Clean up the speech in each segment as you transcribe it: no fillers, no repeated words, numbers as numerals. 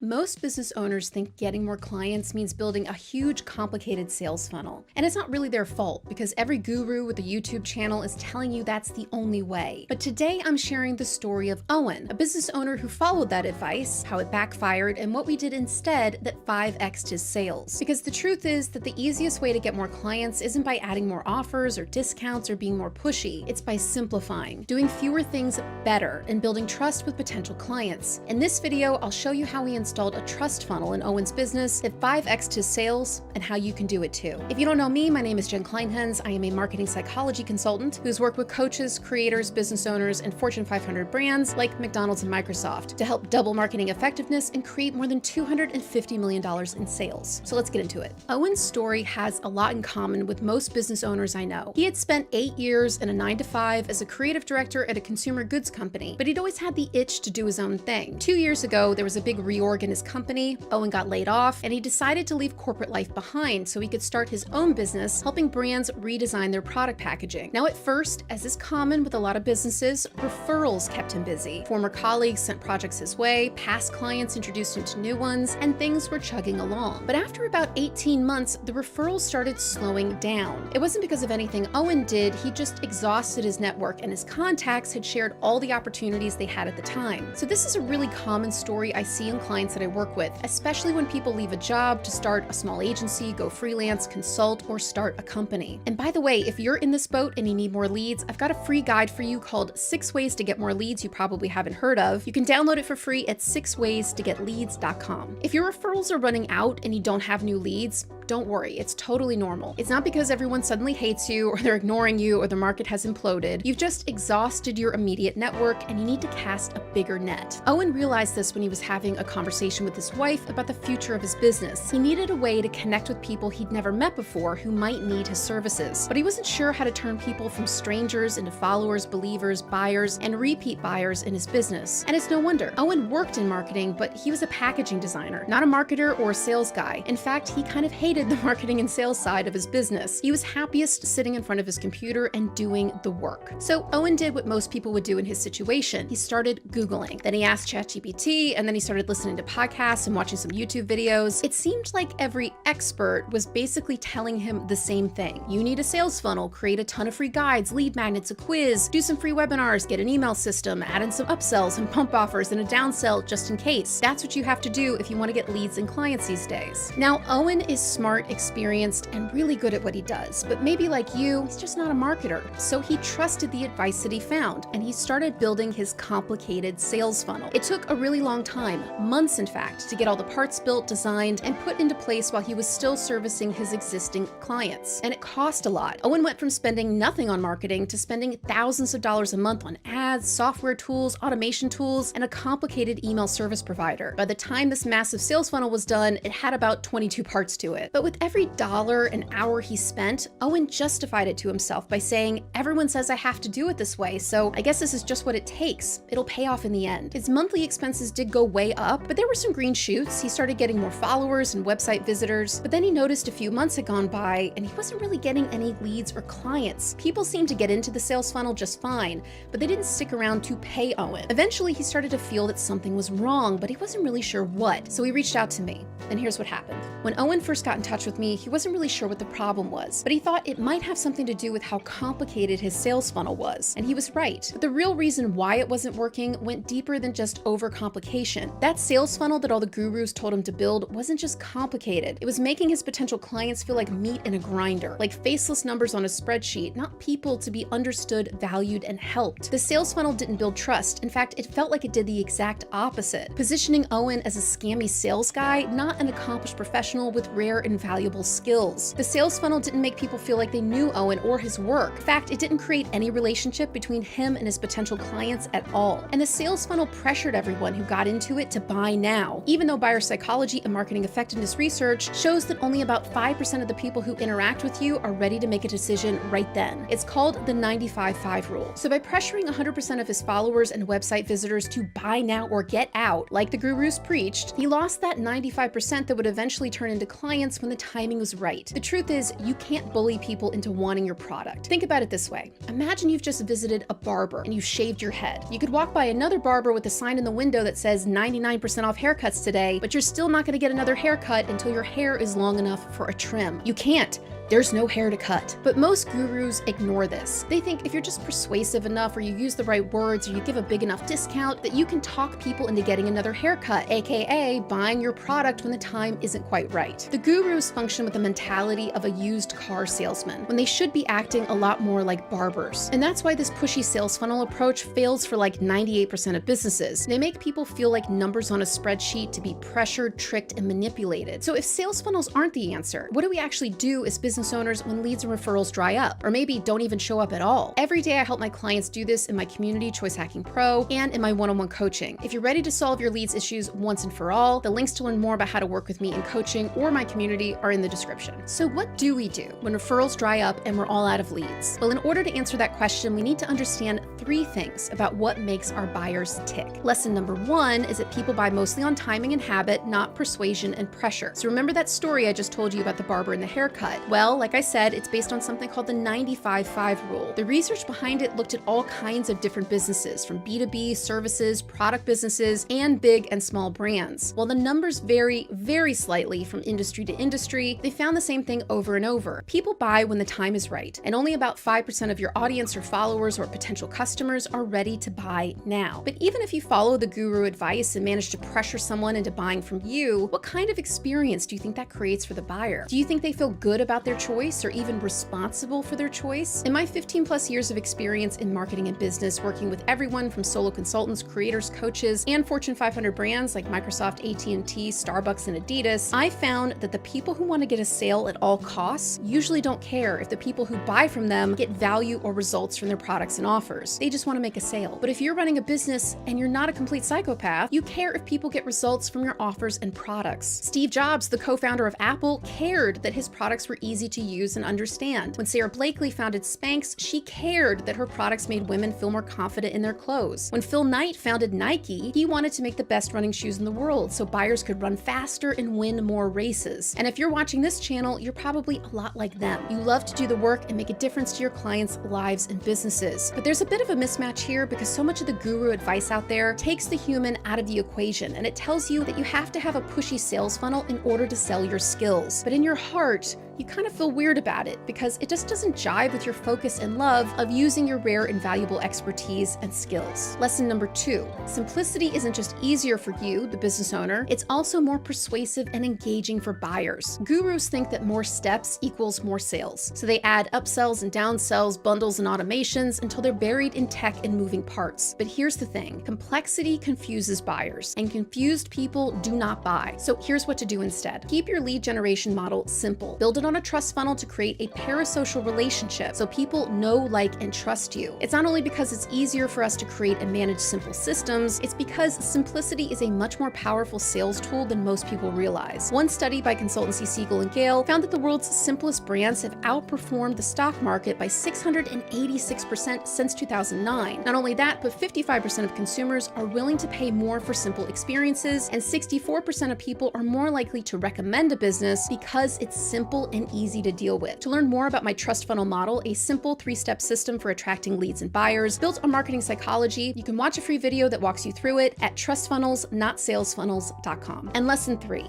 Most business owners think getting more clients means building a huge, complicated sales funnel. And it's not really their fault, because every guru with a YouTube channel is telling you that's the only way. But today I'm sharing the story of Owen, a business owner who followed that advice, how it backfired, and what we did instead that 5x'd his sales. Because the truth is that the easiest way to get more clients isn't by adding more offers or discounts or being more pushy. It's by simplifying, doing fewer things better, and building trust with potential clients. In this video, I'll show you how we installed a trust funnel in Owen's business that 5x'd his sales and how you can do it too. If you don't know me, my name is Jen Clinehens. I am a marketing psychology consultant who's worked with coaches, creators, business owners, and Fortune 500 brands like McDonald's and Microsoft to help double marketing effectiveness and create more than $250 million in sales. So let's get into it. Owen's story has a lot in common with most business owners I know. He had spent 8 years in a 9-to-5 as a creative director at a consumer goods company, but he'd always had the itch to do his own thing. 2 years ago, there was a big reorg in his company. Owen got laid off, and he decided to leave corporate life behind so he could start his own business, helping brands redesign their product packaging. Now, at first, as is common with a lot of businesses, referrals kept him busy. Former colleagues sent projects his way, past clients introduced him to new ones, and things were chugging along. But after about 18 months, the referrals started slowing down. It wasn't because of anything Owen did, he just exhausted his network, and his contacts had shared all the opportunities they had at the time. So this is a really common story I see in clients that I work with, especially when people leave a job to start a small agency, go freelance, consult, or start a company. And by the way, if you're in this boat and you need more leads, I've got a free guide for you called 6 Ways to Get More Leads you probably haven't heard of. You can download it for free at 6waystogetleads.com. If your referrals are running out and you don't have new leads, don't worry, it's totally normal. It's not because everyone suddenly hates you or they're ignoring you or the market has imploded. You've just exhausted your immediate network and you need to cast a bigger net. Owen realized this when he was having a conversation with his wife about the future of his business. He needed a way to connect with people he'd never met before who might need his services, but he wasn't sure how to turn people from strangers into followers, believers, buyers, and repeat buyers in his business. And it's no wonder. Owen worked in marketing, but he was a packaging designer, not a marketer or a sales guy. In fact, he kind of hated the marketing and sales side of his business. He was happiest sitting in front of his computer and doing the work. So Owen did what most people would do in his situation. He started Googling. Then he asked ChatGPT, and then he started listening to podcasts and watching some YouTube videos. It seemed like every expert was basically telling him the same thing. You need a sales funnel, create a ton of free guides, lead magnets, a quiz, do some free webinars, get an email system, add in some upsells and pump offers and a downsell just in case. That's what you have to do if you want to get leads and clients these days. Now, Owen is smart, experienced, and really good at what he does, but maybe like you, he's just not a marketer. So he trusted the advice that he found, and he started building his complicated sales funnel. It took a really long time, months in fact, to get all the parts built, designed, and put into place while he was still servicing his existing clients. And it cost a lot. Owen went from spending nothing on marketing to spending thousands of dollars a month on ads, software tools, automation tools, and a complicated email service provider. By the time this massive sales funnel was done, it had about 22 parts to it. But with every dollar and hour he spent, Owen justified it to himself by saying, everyone says I have to do it this way, so I guess this is just what it takes. It'll pay off in the end. His monthly expenses did go way up, but there were some green shoots. He started getting more followers and website visitors, but then he noticed a few months had gone by and he wasn't really getting any leads or clients. People seemed to get into the sales funnel just fine, but they didn't stick around to pay Owen. Eventually, he started to feel that something was wrong, but he wasn't really sure what, so he reached out to me. And here's what happened. When Owen first got in touch with me, he wasn't really sure what the problem was, but he thought it might have something to do with how complicated his sales funnel was, and he was right. But the real reason why it wasn't working went deeper than just overcomplication. That sales funnel that all the gurus told him to build wasn't just complicated. It was making his potential clients feel like meat in a grinder, like faceless numbers on a spreadsheet, not people to be understood, valued, and helped. The sales funnel didn't build trust. In fact, it felt like it did the exact opposite, positioning Owen as a scammy sales guy, not an accomplished professional with rare and valuable skills. The sales funnel didn't make people feel like they knew Owen or his work. In fact, it didn't create any relationship between him and his potential clients at all. And the sales funnel pressured everyone who got into it to buy now, even though buyer psychology and marketing effectiveness research shows that only about 5% of the people who interact with you are ready to make a decision right then. It's called the 95-5 rule. So by pressuring 100% of his followers and website visitors to buy now or get out, like the gurus preached, he lost that 95% 10% that would eventually turn into clients when the timing was right. The truth is, you can't bully people into wanting your product. Think about it this way. Imagine you've just visited a barber and you've shaved your head. You could walk by another barber with a sign in the window that says 99% off haircuts today, but you're still not going to get another haircut until your hair is long enough for a trim. You can't. There's no hair to cut. But most gurus ignore this. They think if you're just persuasive enough, or you use the right words, or you give a big enough discount, that you can talk people into getting another haircut, aka buying your product when the time isn't quite right. The gurus function with the mentality of a used car salesman, when they should be acting a lot more like barbers. And that's why this pushy sales funnel approach fails for like 98% of businesses. They make people feel like numbers on a spreadsheet to be pressured, tricked, and manipulated. So if sales funnels aren't the answer, what do we actually do as business owners when leads and referrals dry up, or maybe don't even show up at all? Every day I help my clients do this in my community, Choice Hacking Pro, and in my one-on-one coaching. If you're ready to solve your leads issues once and for all, the links to learn more about how to work with me in coaching or my community are in the description. So what do we do when referrals dry up and we're all out of leads? Well, in order to answer that question, we need to understand 3 things about what makes our buyers tick. Lesson number 1 is that people buy mostly on timing and habit, not persuasion and pressure. So remember that story I just told you about the barber and the haircut? Well, like I said, it's based on something called the 95-5 rule. The research behind it looked at all kinds of different businesses, from B2B, services, product businesses, and big and small brands. While the numbers vary very slightly from industry to industry, they found the same thing over and over. People buy when the time is right, and only about 5% of your audience or followers or potential customers are ready to buy now. But even if you follow the guru advice and manage to pressure someone into buying from you, what kind of experience do you think that creates for the buyer? Do you think they feel good about their choice, or even responsible for their choice? In my 15+ years of experience in marketing and business, working with everyone from solo consultants, creators, coaches, and Fortune 500 brands like Microsoft, AT&T, Starbucks, and Adidas, I found that the people who want to get a sale at all costs usually don't care if the people who buy from them get value or results from their products and offers. They just want to make a sale. But if you're running a business and you're not a complete psychopath, you care if people get results from your offers and products. Steve Jobs, the co-founder of Apple, cared that his products were easy to use and understand. When Sarah Blakely founded Spanx, she cared that her products made women feel more confident in their clothes. When Phil Knight founded Nike, he wanted to make the best running shoes in the world so buyers could run faster and win more races. And if you're watching this channel, you're probably a lot like them. You love to do the work and make a difference to your clients' lives and businesses. But there's a bit of a mismatch here, because so much of the guru advice out there takes the human out of the equation, and it tells you that you have to have a pushy sales funnel in order to sell your skills. But in your heart, you kind of feel weird about it, because it just doesn't jive with your focus and love of using your rare and valuable expertise and skills. Lesson number 2, simplicity isn't just easier for you, the business owner, it's also more persuasive and engaging for buyers. Gurus think that more steps equals more sales, so they add upsells and downsells, bundles and automations until they're buried in tech and moving parts. But here's the thing, complexity confuses buyers, and confused people do not buy. So here's what to do instead. Keep your lead generation model simple. Build it on a trust funnel to create a parasocial relationship so people know, like, and trust you. It's not only because it's easier for us to create and manage simple systems, it's because simplicity is a much more powerful sales tool than most people realize. One study by consultancy Siegel and Gale found that the world's simplest brands have outperformed the stock market by 686% since 2009. Not only that, but 55% of consumers are willing to pay more for simple experiences, and 64% of people are more likely to recommend a business because it's simple and easy to deal with. To learn more about my trust funnel model, a simple 3-step system for attracting leads and buyers built on marketing psychology, you can watch a free video that walks you through it at trustfunnelsnotsalesfunnels.com. And lesson 3.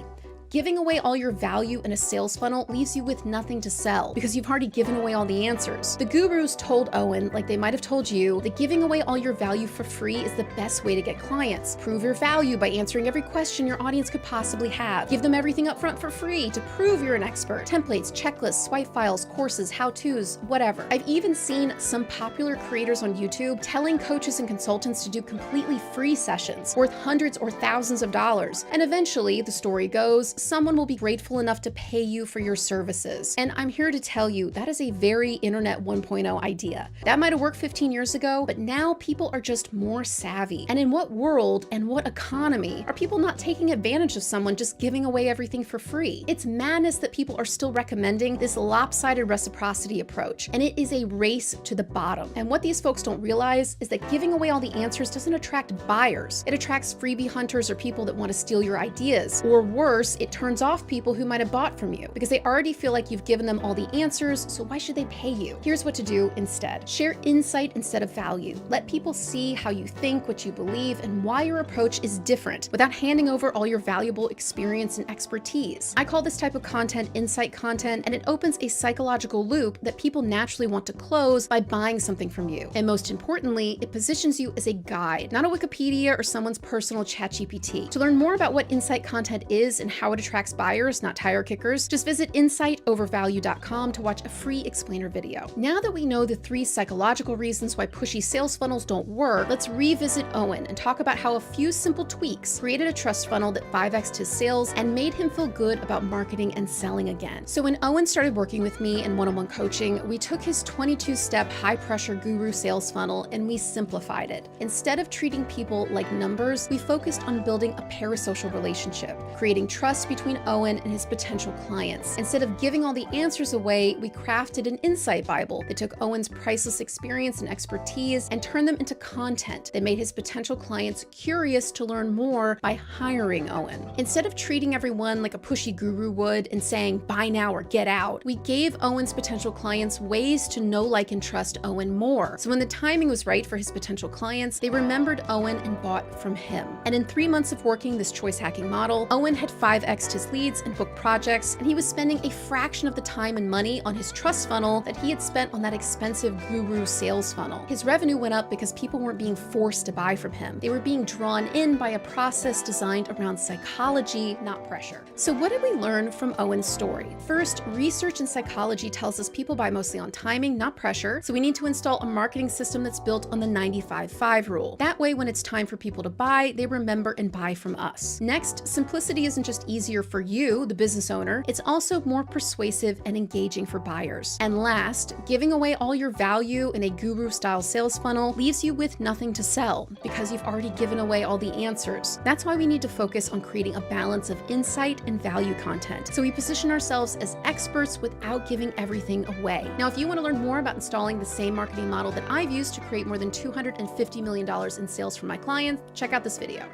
Giving away all your value in a sales funnel leaves you with nothing to sell, because you've already given away all the answers. The gurus told Owen, like they might have told you, that giving away all your value for free is the best way to get clients. Prove your value by answering every question your audience could possibly have. Give them everything up front for free to prove you're an expert. Templates, checklists, swipe files, courses, how-tos, whatever. I've even seen some popular creators on YouTube telling coaches and consultants to do completely free sessions worth hundreds or thousands of dollars. And eventually, the story goes, someone will be grateful enough to pay you for your services. And I'm here to tell you that is a very Internet 1.0 idea. That might have worked 15 years ago, but now people are just more savvy. And in what world and what economy are people not taking advantage of someone just giving away everything for free? It's madness that people are still recommending this lopsided reciprocity approach, and it is a race to the bottom. And what these folks don't realize is that giving away all the answers doesn't attract buyers. It attracts freebie hunters or people that want to steal your ideas. Or worse, It turns off people who might have bought from you because they already feel like you've given them all the answers, so why should they pay you? Here's what to do instead. Share insight instead of value. Let people see how you think, what you believe, and why your approach is different without handing over all your valuable experience and expertise. I call this type of content insight content, and it opens a psychological loop that people naturally want to close by buying something from you. And most importantly, it positions you as a guide, not a Wikipedia or someone's personal ChatGPT. To learn more about what insight content is and how it attracts buyers, not tire kickers, just visit insightovervalue.com to watch a free explainer video. Now that we know the 3 psychological reasons why pushy sales funnels don't work, let's revisit Owen and talk about how a few simple tweaks created a trust funnel that 5x'd his sales and made him feel good about marketing and selling again. So when Owen started working with me in one-on-one coaching, we took his 22-step high-pressure guru sales funnel and we simplified it. Instead of treating people like numbers, we focused on building a parasocial relationship, creating trust between Owen and his potential clients. Instead of giving all the answers away, we crafted an insight Bible that took Owen's priceless experience and expertise and turned them into content that made his potential clients curious to learn more by hiring Owen. Instead of treating everyone like a pushy guru would and saying, buy now or get out, we gave Owen's potential clients ways to know, like, and trust Owen more. So when the timing was right for his potential clients, they remembered Owen and bought from him. And in 3 months of working this choice hacking model, Owen had 5x'd his leads and booked projects, and he was spending a fraction of the time and money on his trust funnel that he had spent on that expensive guru sales funnel. His revenue went up because people weren't being forced to buy from him. They were being drawn in by a process designed around psychology, not pressure. So what did we learn from Owen's story? First, research in psychology tells us people buy mostly on timing, not pressure, so we need to install a marketing system that's built on the 95-5 rule. That way, when it's time for people to buy, they remember and buy from us. Next, simplicity isn't just easier for you, the business owner, it's also more persuasive and engaging for buyers. And last, giving away all your value in a guru-style sales funnel leaves you with nothing to sell because you've already given away all the answers. That's why we need to focus on creating a balance of insight and value content, so we position ourselves as experts without giving everything away. Now, if you want to learn more about installing the same marketing model that I've used to create more than $250 million in sales for my clients, check out this video.